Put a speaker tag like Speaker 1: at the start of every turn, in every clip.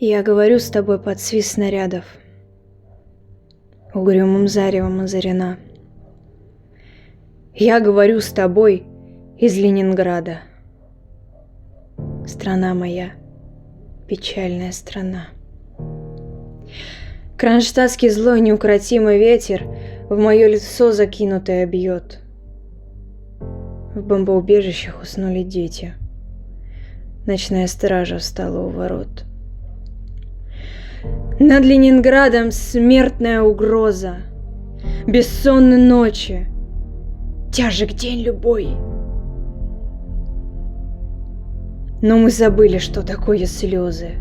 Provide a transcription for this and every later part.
Speaker 1: Я говорю с тобой под свист снарядов, угрюмым заревом озарена. Я говорю с тобой из Ленинграда. Страна моя, печальная страна. Кронштадтский злой неукротимый ветер в мое лицо закинутое бьет. В бомбоубежищах уснули дети. Ночная стража встала у ворот. Над Ленинградом смертная угроза, бессонные ночи, тяжек день любой. Но мы забыли, что такое слезы,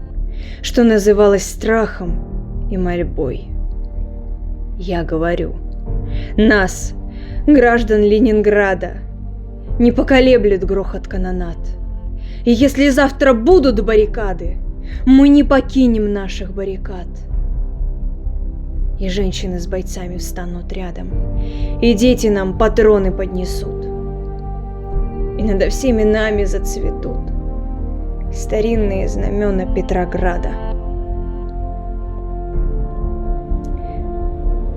Speaker 1: что называлось страхом и мольбой. Я говорю, нас, граждан Ленинграда, не поколеблет грохот канонад. И если завтра будут баррикады, мы не покинем наших баррикад. И женщины с бойцами встанут рядом, и дети нам патроны поднесут, и надо всеми нами зацветут старинные знамена Петрограда.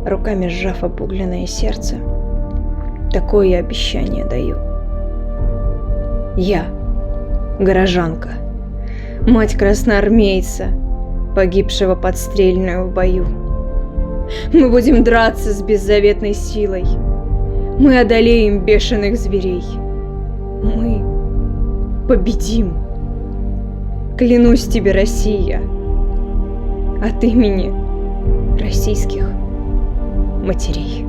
Speaker 1: Руками сжав обугленное сердце, такое обещание даю. Я, горожанка, мать красноармейца, погибшего подстрельную в бою. Мы будем драться с беззаветной силой. Мы одолеем бешеных зверей. Мы победим. Клянусь тебе, Россия, от имени российских матерей.